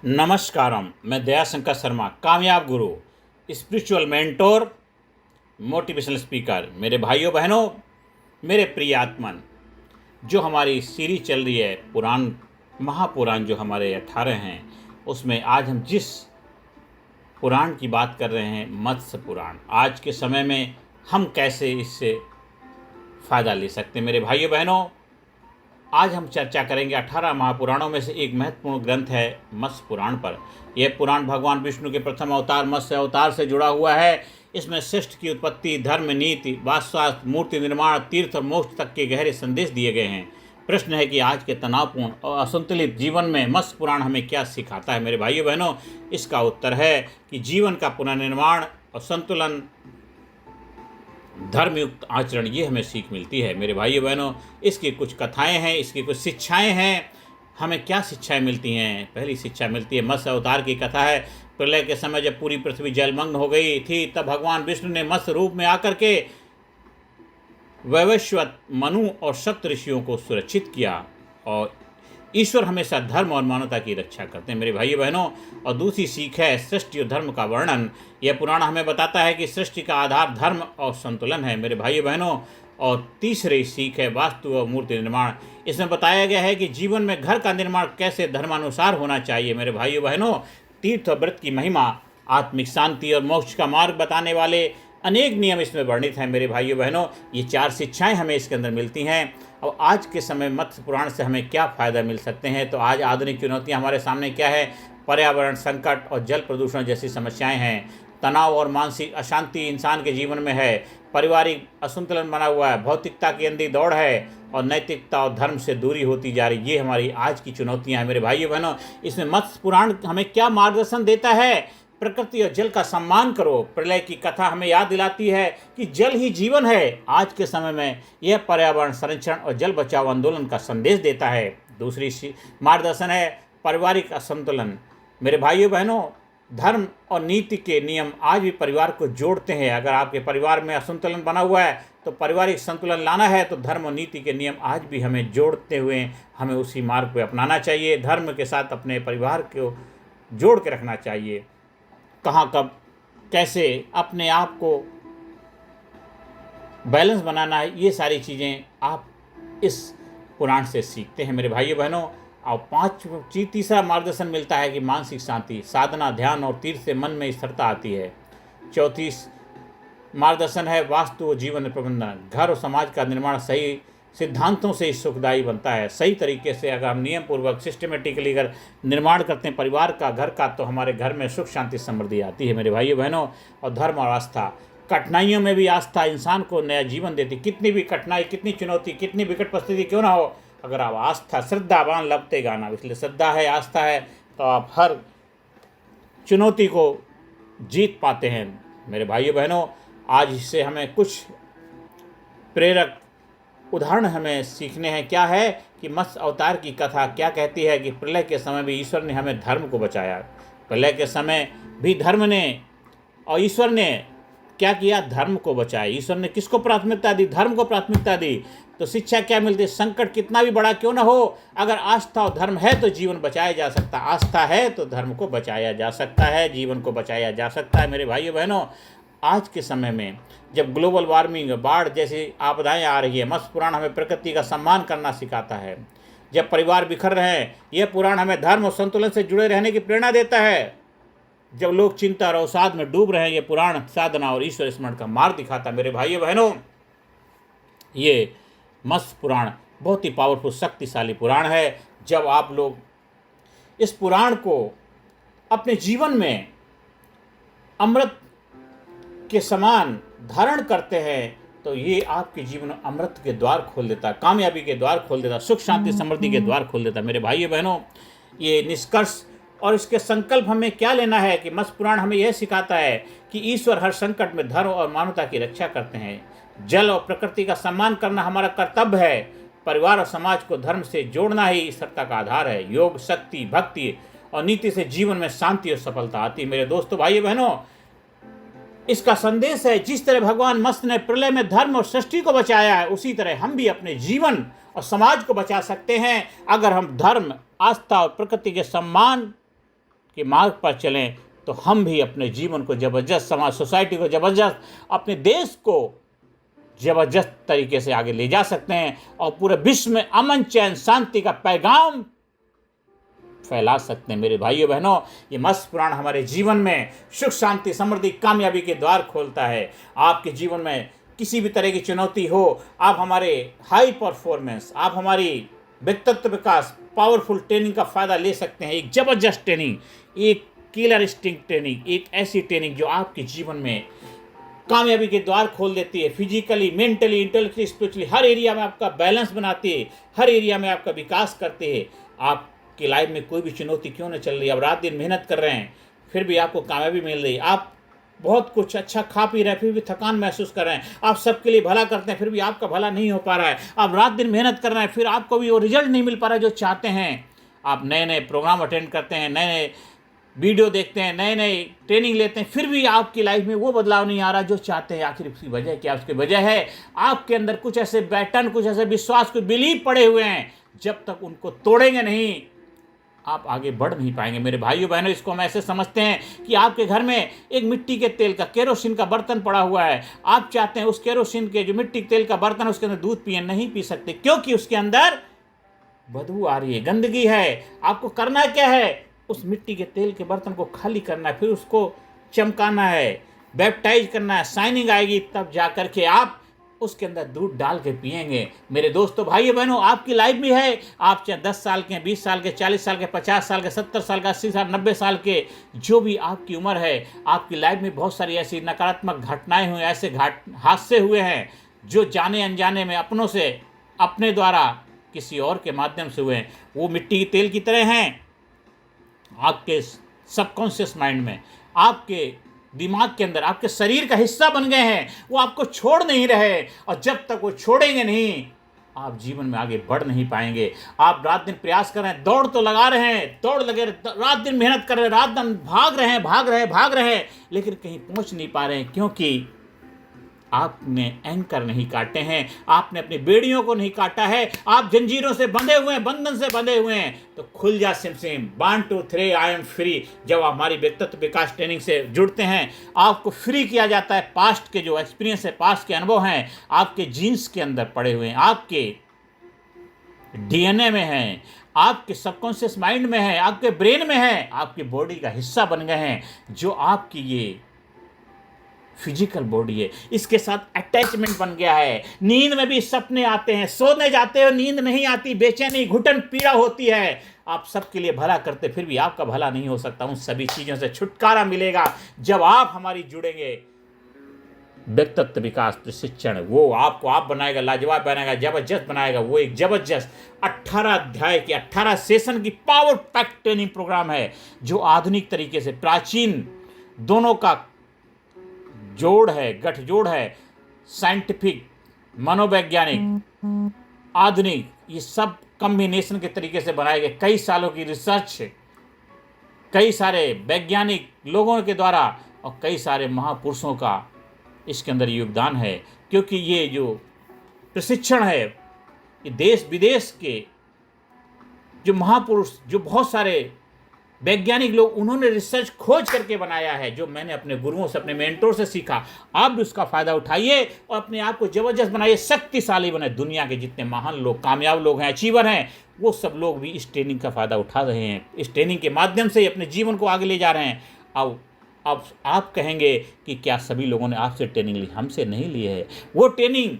नमस्कारम। मैं दयाशंकर शर्मा, कामयाब गुरु, spiritual mentor, motivational speaker. मेरे भाइयों बहनों, मेरे प्रिय आत्मन, जो हमारी सीरीज चल रही है पुराण, महापुराण जो हमारे 18 हैं, उसमें आज हम जिस पुराण की बात कर रहे हैं, मत्स्य पुराण। आज के समय में हम कैसे इससे फ़ायदा ले सकते हैं। मेरे भाइयों बहनों, आज हम चर्चा करेंगे 18 महापुराणों में से एक महत्वपूर्ण ग्रंथ है मत्स्य पुराण पर। यह पुराण भगवान विष्णु के प्रथम अवतार मत्स्य अवतार से जुड़ा हुआ है। इसमें सृष्टि की उत्पत्ति, धर्म, नीति, वास्तुशास्त्र, मूर्ति निर्माण, तीर्थ और मोक्ष तक के गहरे संदेश दिए गए हैं। प्रश्न है कि आज के तनावपूर्ण और असंतुलित जीवन में मत्स्य पुराण हमें क्या सिखाता है। मेरे भाइयों बहनों, इसका उत्तर है कि जीवन का पुनर्निर्माण और संतुलन, धर्मयुक्त आचरण, ये हमें सीख मिलती है। मेरे भाइयों बहनों, इसकी कुछ कथाएं हैं, इसकी कुछ शिक्षाएं हैं। हमें क्या शिक्षाएं मिलती हैं? पहली शिक्षा मिलती है, मत्स्य अवतार की कथा है। प्रलय के समय जब पूरी पृथ्वी जलमग्न हो गई थी, तब भगवान विष्णु ने मत्स्य रूप में आकर के वैवस्वत, मनु और सप्त ऋषियों को सुरक्षित किया। और ईश्वर हमेशा धर्म और मानवता की रक्षा करते हैं। मेरे भाइयों बहनों, और दूसरी सीख है सृष्टि और धर्म का वर्णन। यह पुराण हमें बताता है कि सृष्टि का आधार धर्म और संतुलन है। मेरे भाइयों बहनों, और तीसरी सीख है वास्तु और मूर्ति निर्माण। इसमें बताया गया है कि जीवन में घर का निर्माण कैसे धर्मानुसार होना चाहिए। मेरे भाइयों बहनों, तीर्थ और व्रत की महिमा, आत्मिक शांति और मोक्ष का मार्ग बताने वाले अनेक नियम इसमें वर्णित हैं। मेरे भाइयों बहनों, ये 4 शिक्षाएं हमें इसके अंदर मिलती हैं। और आज के समय मत्स्य पुराण से हमें क्या फ़ायदा मिल सकते हैं? तो आज आधुनिक चुनौतियां हमारे सामने क्या है? पर्यावरण संकट और जल प्रदूषण जैसी समस्याएं हैं। तनाव और मानसिक अशांति इंसान के जीवन में है। पारिवारिक असंतुलन बना हुआ है। भौतिकता की अंधी दौड़ है और नैतिकता और धर्म से दूरी होती जा रही। ये हमारी आज की चुनौतियाँ हैं। मेरे भाइयों बहनों, इसमें मत्स्य पुराण हमें क्या मार्गदर्शन देता है? प्रकृति और जल का सम्मान करो। प्रलय की कथा हमें याद दिलाती है कि जल ही जीवन है। आज के समय में यह पर्यावरण संरक्षण और जल बचाओ आंदोलन का संदेश देता है। दूसरी मार्गदर्शन है पारिवारिक असंतुलन। मेरे भाइयों बहनों, धर्म और नीति के नियम आज भी परिवार को जोड़ते हैं। अगर आपके परिवार में असंतुलन बना हुआ है तो पारिवारिक संतुलन लाना है, तो धर्म और नीति के नियम आज भी हमें जोड़ते हुए हमें उसी मार्ग को अपनाना चाहिए। धर्म के साथ अपने परिवार को जोड़ के रखना चाहिए। कहाँ कब कैसे अपने आप को बैलेंस बनाना है, ये सारी चीज़ें आप इस पुराण से सीखते हैं। मेरे भाइयों बहनों, और तीसरा मार्गदर्शन मिलता है कि मानसिक शांति, साधना, ध्यान और तीर्थ से मन में स्थिरता आती है। चौथी मार्गदर्शन है वास्तु और जीवन प्रबंधन। घर और समाज का निर्माण सही सिद्धांतों से सुखदायी बनता है। सही तरीके से अगर हम नियम पूर्वक सिस्टमेटिकली अगर निर्माण करते हैं परिवार का, घर का, तो हमारे घर में सुख शांति समृद्धि आती है। मेरे भाइयों बहनों, और धर्म और आस्था, कठिनाइयों में भी आस्था इंसान को नया जीवन देती। कितनी भी कठिनाई, कितनी चुनौती, कितनी विकट परिस्थिति क्यों ना हो, अगर आप आस्था, श्रद्धावान लपते गाना, इसलिए श्रद्धा है, आस्था है, तो आप हर चुनौती को जीत पाते हैं। मेरे भाइयों बहनों, आज इससे हमें कुछ प्रेरक उदाहरण हमें सीखने हैं। क्या है कि मत्स्य अवतार की कथा क्या कहती है कि प्रलय के समय भी ईश्वर ने हमें धर्म को बचाया। प्रलय के समय भी धर्म ने और ईश्वर ने क्या किया? धर्म को बचाया। ईश्वर ने किसको प्राथमिकता दी? धर्म को प्राथमिकता दी। तो शिक्षा क्या मिलती है? संकट कितना भी बड़ा क्यों ना हो, अगर आस्था और धर्म है तो जीवन बचाया जा सकता है। आस्था है तो धर्म को बचाया जा सकता है, जीवन को बचाया जा सकता है। मेरे भाइयों बहनों, आज के समय में जब ग्लोबल वार्मिंग, बाढ़ जैसी आपदाएं आ रही है, मत्स्य पुराण हमें प्रकृति का सम्मान करना सिखाता है। जब परिवार बिखर रहे हैं, यह पुराण हमें धर्म और संतुलन से जुड़े रहने की प्रेरणा देता है। जब लोग चिंता और अवसाद में डूब रहे हैं, यह पुराण साधना और ईश्वर स्मरण का मार्ग दिखाता है। मेरे भाइयों बहनों, ये मत्स्य पुराण बहुत ही पावरफुल, शक्तिशाली पुराण है। जब आप लोग इस पुराण को अपने जीवन में अमृत के समान धारण करते हैं, तो ये आपके जीवन में अमृत के द्वार खोल देता, कामयाबी के द्वार खोल देता, सुख शांति समृद्धि के द्वार खोल देता। मेरे भाइयों बहनों, ये निष्कर्ष और इसके संकल्प हमें क्या लेना है कि मत्स्य पुराण हमें यह सिखाता है कि ईश्वर हर संकट में धर्म और मानवता की रक्षा करते हैं। जल और प्रकृति का सम्मान करना हमारा कर्तव्य है। परिवार और समाज को धर्म से जोड़ना ही स्थिरता का आधार है। योग, शक्ति, भक्ति और नीति से जीवन में शांति और सफलता आती है। मेरे दोस्तों, भाइयों बहनों, इसका संदेश है जिस तरह भगवान मत्स्य ने प्रलय में धर्म और सृष्टि को बचाया है, उसी तरह हम भी अपने जीवन और समाज को बचा सकते हैं अगर हम धर्म, आस्था और प्रकृति के सम्मान के मार्ग पर चलें तो हम भी अपने जीवन को ज़बरदस्त, समाज सोसाइटी को ज़बरदस्त, अपने देश को ज़बरदस्त तरीके से आगे ले जा सकते हैं और पूरे विश्व में अमन, चैन, शांति का पैगाम फैला सकते हैं। मेरे भाइयों बहनों, ये मत्स्य पुराण हमारे जीवन में सुख, शांति, समृद्धि, कामयाबी के द्वार खोलता है। आपके जीवन में किसी भी तरह की चुनौती हो, आप हमारे हाई परफॉर्मेंस, आप हमारी व्यक्तित्व विकास पावरफुल ट्रेनिंग का फ़ायदा ले सकते हैं। एक ज़बरदस्त ट्रेनिंग, एक किलर इंस्टिंक्ट ट्रेनिंग, एक ऐसी ट्रेनिंग जो आपके जीवन में कामयाबी के द्वार खोल देती है। फिजिकली, मेंटली, इंटेलेक्चुअली, स्पिरिचुअली हर एरिया में आपका बैलेंस बनाती है, हर एरिया में आपका विकास करते हैं। आपकी लाइफ में कोई भी चुनौती क्यों न चल रही है, आप रात दिन मेहनत कर रहे हैं फिर भी आपको कामयाबी मिल रही है, आप बहुत कुछ अच्छा खा पी रहे हैं फिर भी थकान महसूस कर रहे हैं, आप सबके लिए भला करते हैं फिर भी आपका भला नहीं हो पा रहा है, आप रात दिन मेहनत कर रहे हैं फिर आपको भी वो रिजल्ट नहीं मिल पा रहा है जो चाहते हैं, आप नए नए प्रोग्राम अटेंड करते हैं, नए नए वीडियो देखते हैं, नए नए ट्रेनिंग लेते हैं, फिर भी आपकी लाइफ में वो बदलाव नहीं आ रहा जो चाहते हैं। आखिर उसकी वजह क्या? उसकी वजह है आपके अंदर कुछ ऐसे पैटर्न, कुछ ऐसे विश्वास, कुछ बिलीव पड़े हुए हैं, जब तक उनको तोड़ेंगे नहीं आप आगे बढ़ नहीं पाएंगे। मेरे भाइयों बहनों, इसको हम ऐसे समझते हैं कि आपके घर में एक मिट्टी के तेल का, केरोसिन का बर्तन पड़ा हुआ है, आप चाहते हैं उस केरोसिन के जो मिट्टी के तेल का बर्तन है उसके अंदर दूध पिए, नहीं पी सकते क्योंकि उसके अंदर बदबू आ रही है, गंदगी है। आपको करना क्या है? उस मिट्टी के तेल के बर्तन को खाली करना है, फिर उसको चमकाना है, बैप्टाइज करना है, शाइनिंग आएगी, तब जा कर के आप उसके अंदर दूध डाल के पिएंगे। मेरे दोस्तों, भाइयों बहनों, आपकी लाइफ भी है, आप चाहे 10 साल के, 20 साल के, 40 साल के, 50 साल के, 70 साल के, 80 साल, 90 साल के, जो भी आपकी उम्र है, आपकी लाइफ में बहुत सारी ऐसी नकारात्मक घटनाएं हुई, ऐसे हादसे हुए हैं जो जाने अनजाने में अपनों से, अपने द्वारा, किसी और के माध्यम से हुए हैं। वो मिट्टी के तेल की तरह हैं आपके सबकॉन्शियस माइंड में, आपके दिमाग के अंदर, आपके शरीर का हिस्सा बन गए हैं, वो आपको छोड़ नहीं रहे, और जब तक वो छोड़ेंगे नहीं आप जीवन में आगे बढ़ नहीं पाएंगे। आप रात दिन प्रयास कर रहे हैं, दौड़ तो लगा रहे हैं, दौड़ लगे, रात दिन मेहनत कर रहे हैं, रात दिन भाग रहे हैं, लेकिन कहीं पहुंच नहीं पा रहे हैं क्योंकि आपने एंकर नहीं काटे हैं, आपने अपनी बेड़ियों को नहीं काटा है, आप जंजीरों से बंधे हुए हैं, बंधन से बंधे हुए हैं। तो खुल जा सिम 1 2 3 आई एम फ्री। जब आप हमारी व्यक्तित्व विकास ट्रेनिंग से जुड़ते हैं, आपको फ्री किया जाता है। पास्ट के जो एक्सपीरियंस है, पास्ट के अनुभव हैं, आपके जीन्स के अंदर पड़े हुए हैं, आपके डीएनए में हैं, आपके सबकॉन्शियस माइंड में है, आपके ब्रेन में है, आपकी बॉडी का हिस्सा बन गए हैं, जो आपकी ये फिजिकल बॉडी है, इसके साथ अटैचमेंट बन गया है। नींद में भी सपने आते हैं, सोने जाते हो नींद नहीं आती, बेचैनी, घुटन पीड़ा होती है, आप सबके लिए भला करते फिर भी आपका भला नहीं हो सकता। उन सभी चीज़ों से छुटकारा मिलेगा जब आप हमारी जुड़ेंगे। व्यक्तित्व विकास प्रशिक्षण वो आपको आप बनाएगा, लाजवाब बनाएगा, जबरदस्त बनाएगा। वो एक जबरदस्त 18 अध्याय की 18 सेशन की पावर पैक ट्रेनिंग प्रोग्राम है जो आधुनिक तरीके से प्राचीन दोनों का जोड़ है, गठजोड़ है, साइंटिफिक, मनोवैज्ञानिक, आधुनिक, ये सब कॉम्बिनेशन के तरीके से बनाए गए। कई सालों की रिसर्च, कई सारे वैज्ञानिक लोगों के द्वारा और कई सारे महापुरुषों का इसके अंदर योगदान है, क्योंकि ये जो प्रशिक्षण है ये देश विदेश के जो महापुरुष, जो बहुत सारे वैज्ञानिक लोग, उन्होंने रिसर्च खोज करके बनाया है, जो मैंने अपने गुरुओं से, अपने मेंटोर से सीखा। आप भी उसका फ़ायदा उठाइए और अपने आप को जबरदस्त बनाइए, शक्तिशाली बने। दुनिया के जितने महान लोग, कामयाब लोग हैं, अचीवर हैं, वो सब लोग भी इस ट्रेनिंग का फ़ायदा उठा रहे हैं, इस ट्रेनिंग के माध्यम से अपने जीवन को आगे ले जा रहे हैं। अब आप कहेंगे कि क्या सभी लोगों ने आपसे ट्रेनिंग ली? हमसे नहीं ली है। वो ट्रेनिंग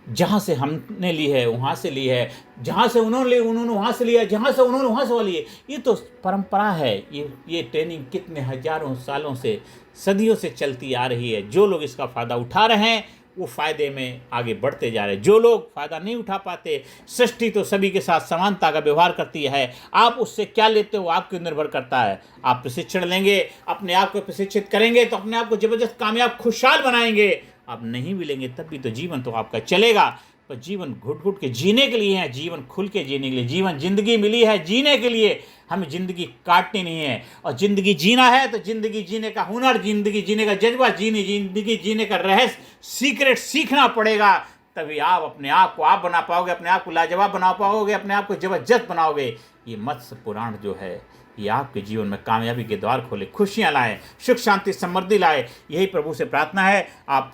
जहाँ से हमने ली है वहाँ से ली है, जहाँ से उन्होंने वहाँ से लिया, जहाँ से उन्होंने वहाँ से ली है। ये तो परंपरा है। ये ट्रेनिंग कितने हजारों सालों से, सदियों से चलती आ रही है। जो लोग इसका फ़ायदा उठा रहे हैं वो फ़ायदे में आगे बढ़ते जा रहे हैं। जो लोग फ़ायदा नहीं उठा पाते, सृष्टि तो सभी के साथ समानता का व्यवहार करती है। आप उससे क्या लेते हो आपके ऊपर निर्भर करता है। आप प्रशिक्षण लेंगे, अपने आप को प्रशिक्षित करेंगे तो अपने आप को जबरदस्त कामयाब खुशहाल बनाएंगे। आप नहीं मिलेंगे तब भी तो जीवन तो आपका चलेगा, पर जीवन घुट घुट के जीने के लिए है, जीवन खुल के जीने के लिए। जीवन जिंदगी मिली है जीने के लिए, हमें ज़िंदगी काटनी नहीं है। और ज़िंदगी जीना है तो ज़िंदगी जीने का हुनर, ज़िंदगी जीने का जज्बा, ज़िंदगी जीने का रहस्य, सीक्रेट सीखना पड़ेगा। तभी आप अपने आप को आप बना पाओगे, अपने आप को लाजवाब बना पाओगे, अपने आप को जबरदस्त बनाओगे। ये मत्स्य पुराण जो है ये आपके जीवन में कामयाबी के द्वार खोले, खुशियाँ लाए, सुख शांति समृद्धि लाए। यही प्रभु से प्रार्थना है। आप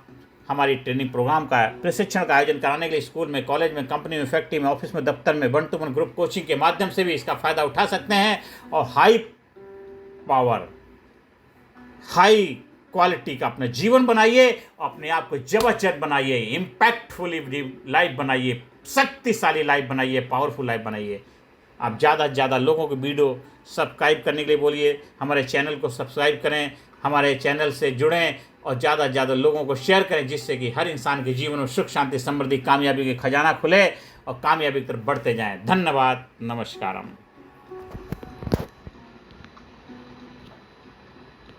हमारी ट्रेनिंग प्रोग्राम का, प्रशिक्षण का आयोजन कराने के लिए स्कूल में, कॉलेज में, कंपनी में, फैक्ट्री में, ऑफिस में, दफ्तर में, one two one group coaching के माध्यम से भी इसका फ़ायदा उठा सकते हैं और हाई पावर, हाई क्वालिटी का अपना जीवन बनाइए, अपने आप को जबरदस्त बनाइए, इम्पैक्टफुल लाइफ बनाइए, शक्तिशाली लाइफ बनाइए, पावरफुल लाइफ बनाइए। आप ज़्यादा से ज़्यादा लोगों को वीडियो सब्सक्राइब करने के लिए बोलिए, हमारे चैनल को सब्सक्राइब करें, हमारे चैनल से जुड़ें और ज़्यादा से ज़्यादा लोगों को शेयर करें, जिससे कि हर इंसान के जीवन में सुख शांति समृद्धि कामयाबी के खजाना खुले और कामयाबी की तरफ बढ़ते जाएं। धन्यवाद, नमस्कारम।